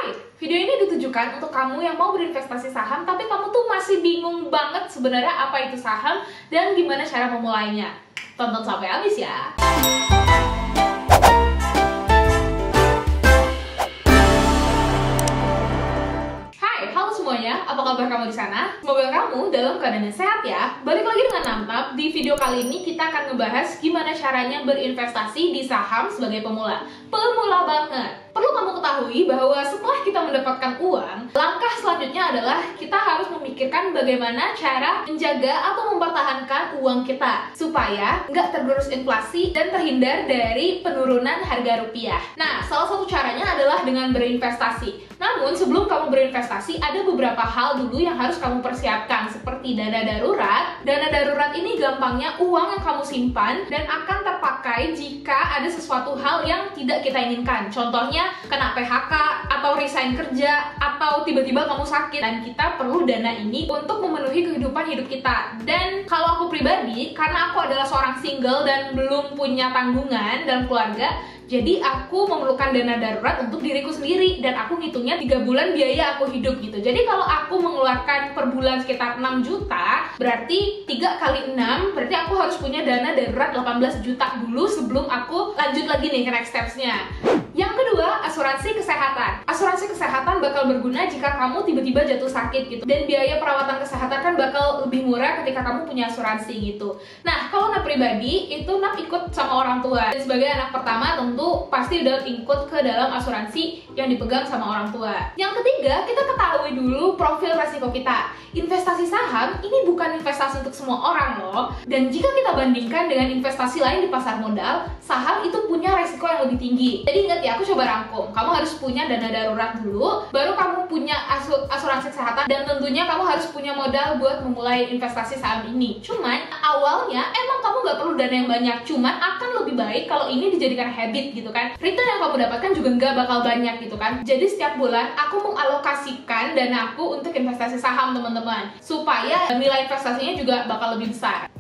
Hai, video ini ditujukan untuk kamu yang mau berinvestasi saham tapi kamu tuh masih bingung banget sebenarnya apa itu saham dan gimana cara memulainya. Tonton sampai habis ya. Semuanya, apa kabar kamu di sana? Semoga kamu dalam keadaan yang sehat ya. Balik lagi dengan Namtap. Di video kali ini kita akan ngebahas gimana caranya berinvestasi di saham sebagai pemula. Pemula banget. Perlu kamu ketahui bahwa setelah kita mendapatkan uang, langkah selanjutnya adalah kita harus memikirkan bagaimana cara menjaga atau mempertahankan uang kita supaya nggak tergerus inflasi dan terhindar dari penurunan harga rupiah. Nah, salah satu caranya adalah dengan berinvestasi. Namun sebelum kamu berinvestasi, ada beberapa hal dulu yang harus kamu persiapkan seperti dana darurat. Dana darurat ini gampangnya uang yang kamu simpan dan akan terpakai jika ada sesuatu hal yang tidak kita inginkan. Contohnya kena PHK atau resign kerja atau tiba-tiba kamu sakit dan kita perlu dana ini untuk memenuhi kehidupan hidup kita. Dan kalau aku pribadi, karena aku adalah seorang single dan belum punya tanggungan dalam keluarga, jadi aku memerlukan dana darurat untuk diriku sendiri dan aku ngitungnya 3 bulan biaya aku hidup gitu. Jadi kalau aku mengeluarkan per bulan sekitar 6 juta, berarti 3 kali 6, berarti aku harus punya dana darurat 18 juta dulu sebelum aku lanjut lagi nih ke next steps-nya. Yang kedua, asuransi kesehatan. Asuransi kesehatan bakal berguna jika kamu tiba-tiba jatuh sakit gitu. Dan biaya perawatan kesehatan kan bakal lebih murah ketika kamu punya asuransi gitu. Nah, kalau Nap pribadi, itu Nap ikut sama orang tua. Dan sebagai anak pertama tentu pasti udah ikut ke dalam asuransi yang dipegang sama orang tua. Yang ketiga, kita ketahui dulu profil resiko kita. Investasi saham ini bukan investasi untuk semua orang loh. Dan jika kita bandingkan dengan investasi lain di pasar modal, saham itu punya resiko yang lebih tinggi. Jadi ingat ya, aku coba rangkum. Kamu harus punya dana darurat dulu, baru kamu punya asuransi kesehatan, dan tentunya kamu harus punya modal buat memulai investasi saham ini. Cuman awalnya emang kamu nggak perlu dana yang banyak, cuman akan lebih baik kalau ini dijadikan habit gitu kan. Return yang kamu dapatkan juga nggak bakal banyak gitu kan. Jadi setiap bulan aku mengalokasikan dana aku untuk investasi saham teman-teman, supaya nilai investasinya juga bakal lebih besar.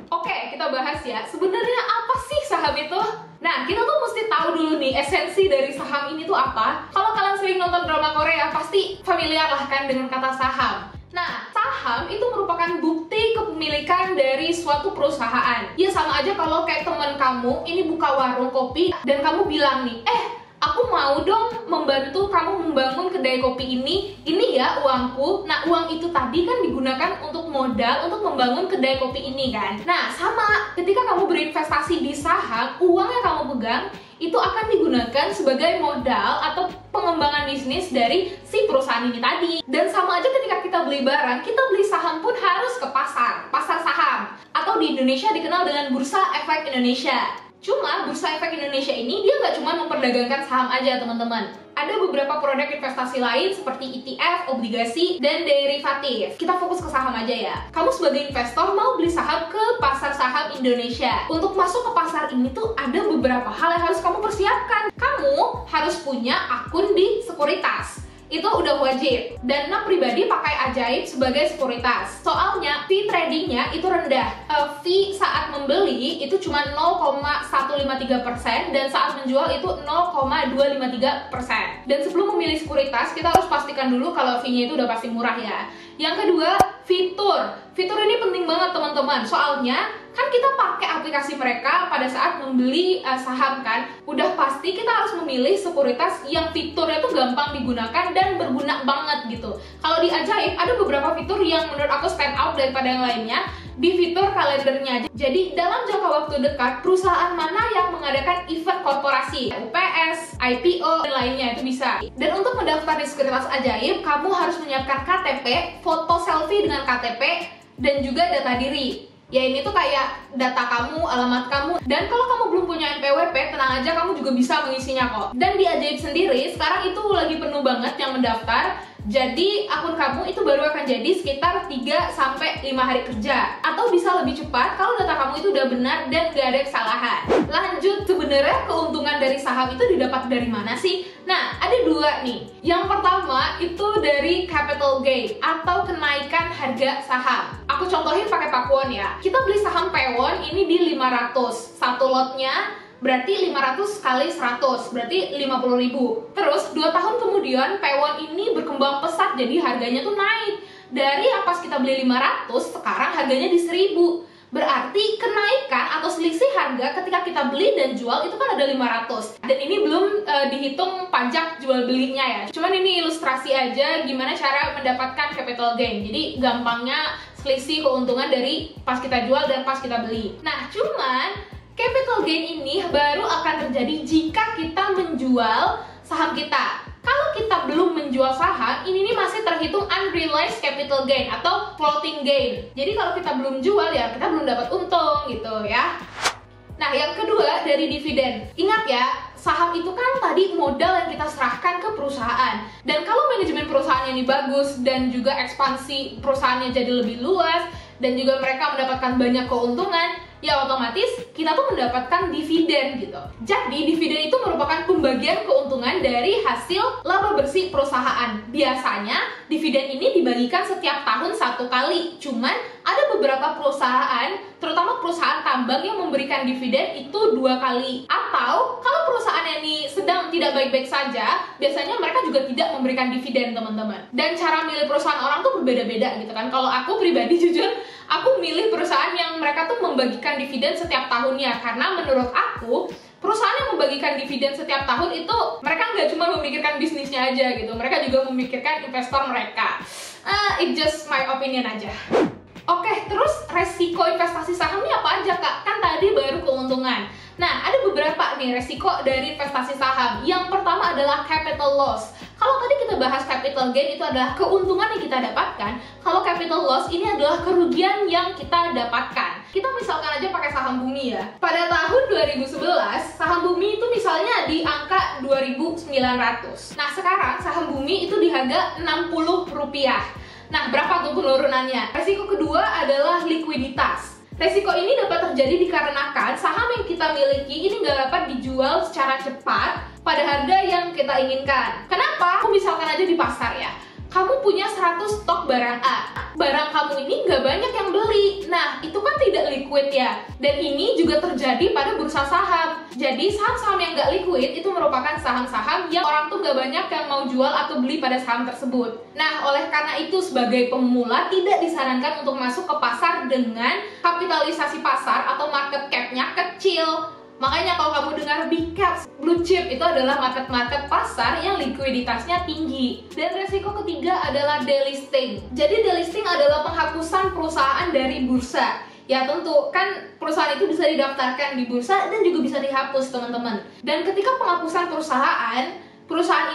Oke, kita bahas ya, sebenarnya apa sih saham itu? Nah, kita tuh mesti tahu dulu nih esensi dari saham ini tuh apa. Kalau kalian sering nonton drama Korea, pasti familiar lah kan dengan kata saham. Nah, saham itu merupakan bukti kepemilikan dari suatu perusahaan. Ya sama aja kalau kayak teman kamu ini buka warung kopi dan kamu bilang nih, aku mau dong membantu kamu membangun kedai kopi ini ya uangku. Nah, uang itu tadi kan digunakan untuk modal untuk membangun kedai kopi ini kan. Nah, sama ketika kamu berinvestasi di saham, uang yang kamu pegang itu akan digunakan sebagai modal atau pengembangan bisnis dari si perusahaan ini tadi. Dan sama aja ketika kita beli barang, kita beli saham pun harus ke pasar saham, atau di Indonesia dikenal dengan Bursa Efek Indonesia. Cuma Bursa Efek Indonesia ini dia nggak cuma memperdagangkan saham aja teman-teman. Ada beberapa produk investasi lain seperti ETF, obligasi, dan derivatif. Kita fokus ke saham aja ya. Kamu sebagai investor mau beli saham ke pasar saham Indonesia. Untuk masuk ke pasar ini tuh ada beberapa hal yang harus kamu persiapkan. Kamu harus punya akun di sekuritas. Itu udah wajib. Dan Nap pribadi pakai Ajaib sebagai sekuritas. Soalnya fee tradingnya itu rendah. Fee saat membeli itu cuma 0,153% dan saat menjual itu 0,253%. Dan sebelum memilih sekuritas, kita harus pastikan dulu kalau fee-nya itu udah pasti murah ya. Yang kedua, fitur. Fitur ini penting banget teman-teman. Soalnya kan kita pakai aplikasi mereka pada saat membeli saham kan, udah pasti kita harus memilih sekuritas yang fiturnya tuh gampang digunakan dan berguna banget gitu. Kalau di Ajaib ada beberapa fitur yang menurut aku stand out daripada yang lainnya. Di fitur kalendernya, jadi dalam jangka waktu dekat perusahaan mana yang mengadakan event korporasi, UPS, IPO, dan lainnya itu bisa. Dan untuk mendaftar di sekuritas Ajaib, kamu harus menyiapkan KTP, foto selfie dengan KTP, dan juga data diri. Ya ini tuh kayak data kamu, alamat kamu. Dan kalau kamu belum punya NPWP, tenang aja kamu juga bisa mengisinya kok. Dan di Ajaib sendiri, sekarang itu lagi penuh banget yang mendaftar. Jadi akun kamu itu baru akan jadi sekitar 3-5 hari kerja. Atau bisa lebih cepat kalau data kamu itu udah benar dan gak ada kesalahan. Lanjut, sebenarnya keuntungan dari saham itu didapat dari mana sih? Nah, ada dua nih. Yang pertama itu dari capital gain atau kenaikan harga saham. Aku contohin pakai Pakuwon ya. Kita beli saham Pewon ini di 500. Satu lotnya berarti 500 kali 100, berarti 50.000. Terus 2 tahun kemudian Paewon ini berkembang pesat, jadi harganya tuh naik. Dari yang pas kita beli 500, sekarang harganya di 1000. Berarti kenaikan atau selisih harga ketika kita beli dan jual itu kan ada 500. Dan ini belum dihitung pajak jual belinya ya. Cuman ini ilustrasi aja gimana cara mendapatkan capital gain. Jadi gampangnya selisih keuntungan dari pas kita jual dan pas kita beli. Nah, cuman capital gain ini baru akan terjadi jika kita menjual saham kita. Kalau kita belum menjual saham, ini nih masih terhitung unrealized capital gain atau floating gain. Jadi kalau kita belum jual ya kita belum dapat untung gitu ya. Nah, yang kedua dari dividen. Ingat ya, saham itu kan tadi modal yang kita serahkan ke perusahaan. Dan kalau manajemen perusahaannya ini bagus dan juga ekspansi perusahaannya jadi lebih luas dan juga mereka mendapatkan banyak keuntungan, ya otomatis kita tuh mendapatkan dividen gitu. Jadi dividen itu merupakan pembagian keuntungan dari hasil laba bersih perusahaan. Biasanya dividen ini dibagikan setiap tahun 1 kali. Cuman ada beberapa perusahaan, terutama perusahaan tambang yang memberikan dividen itu 2 kali. Atau kalau perusahaan ini sedang tidak baik-baik saja, biasanya mereka juga tidak memberikan dividen, teman-teman. Dan cara milih perusahaan orang tuh berbeda-beda gitu kan. Kalau aku pribadi jujur, aku milih perusahaan yang mereka tuh membagikan dividen setiap tahunnya, karena menurut aku perusahaan yang membagikan dividen setiap tahun itu mereka nggak cuma memikirkan bisnisnya aja gitu, mereka juga memikirkan investor mereka. It's just my opinion aja. Oke, terus resiko investasi saham ini apa aja kak? Kan tadi baru keuntungan. Nah, ada beberapa nih resiko dari investasi saham. Yang pertama adalah capital loss. Kalau tadi kita bahas capital gain itu adalah keuntungan yang kita dapatkan, kalau capital loss ini adalah kerugian yang kita dapatkan. Kita misalkan aja pakai saham Bumi ya. Pada tahun 2011, saham Bumi itu misalnya di angka 2.900. Nah, sekarang saham Bumi itu di harga Rp60. Nah, berapa tuh penurunannya? Resiko kedua adalah likuiditas. Resiko ini dapat terjadi dikarenakan saham yang kita miliki ini nggak dapat dijual secara cepat pada harga yang kita inginkan. Kenapa? Aku misalkan aja di pasar ya, kamu punya 100 stok barang A, barang kamu ini nggak banyak yang beli. Nah, itu kan tidak liquid ya. Dan ini juga terjadi pada bursa saham. Jadi saham-saham yang nggak liquid itu merupakan saham-saham yang orang tuh nggak banyak yang mau jual atau beli pada saham tersebut. Nah, oleh karena itu sebagai pemula tidak disarankan untuk masuk ke pasar dengan kapitalisasi pasar atau market cap-nya kecil. Makanya kalau kamu dengar big caps, blue chip itu adalah market-market pasar yang likuiditasnya tinggi. Dan resiko ketiga adalah delisting. Jadi delisting adalah penghapusan perusahaan dari bursa. Ya tentu, kan perusahaan itu bisa didaftarkan di bursa dan juga bisa dihapus, teman-teman. Dan ketika penghapusan perusahaan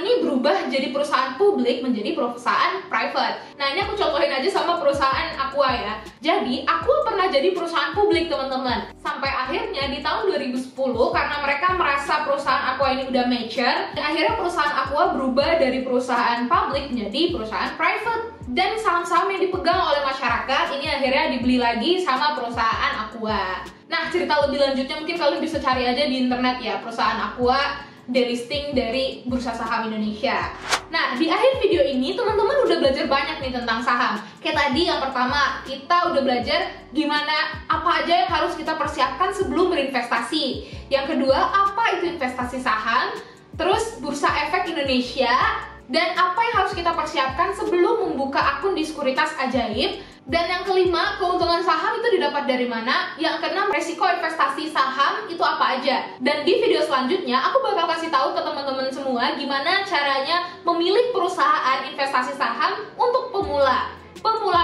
ini berubah jadi perusahaan publik menjadi perusahaan private. Nah, ini aku contohin aja sama perusahaan Aqua ya. Jadi, Aqua pernah jadi perusahaan publik, teman-teman. Sampai akhirnya di tahun 2010, karena mereka merasa perusahaan Aqua ini udah mature, akhirnya perusahaan Aqua berubah dari perusahaan publik menjadi perusahaan private. Dan saham-saham yang dipegang oleh masyarakat ini akhirnya dibeli lagi sama perusahaan Aqua. Nah, cerita lebih lanjutnya mungkin kalian bisa cari aja di internet ya, perusahaan Aqua delisting dari Bursa Saham Indonesia. Nah, di akhir video ini teman-teman udah belajar banyak nih tentang saham. Kayak tadi yang pertama, kita udah belajar gimana apa aja yang harus kita persiapkan sebelum berinvestasi. Yang kedua, apa itu investasi saham? Terus Bursa Efek Indonesia, dan apa yang harus kita persiapkan sebelum membuka akun di Sekuritas Ajaib. Dan yang kelima, keuntungan saham itu didapat dari mana? Yang keenam, resiko investasi saham itu apa aja? Dan di video selanjutnya, aku bakal kasih tahu ke teman-teman semua gimana caranya memilih perusahaan investasi saham untuk pemula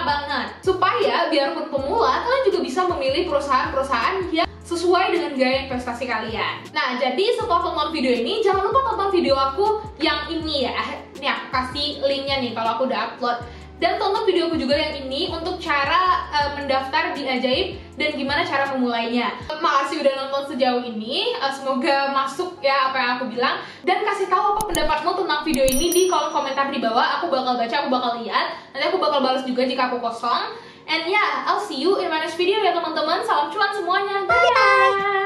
banget. Supaya biarpun pemula, kalian juga bisa memilih perusahaan-perusahaan yang sesuai dengan gaya investasi kalian. Nah, jadi setelah tonton video ini, jangan lupa tonton video aku yang ini ya. Nih, aku kasih linknya nih kalau aku udah upload. Dan tonton videoku juga yang ini untuk cara mendaftar di Ajaib dan gimana cara memulainya. Makasih udah nonton sejauh ini, semoga masuk ya apa yang aku bilang. Dan kasih tahu apa pendapatmu tentang video ini di kolom komentar di bawah. Aku bakal baca, aku bakal lihat. Nanti aku bakal balas juga jika aku kosong. And yeah, I'll see you in my next video ya teman-teman. Salam cuan semuanya, dadah!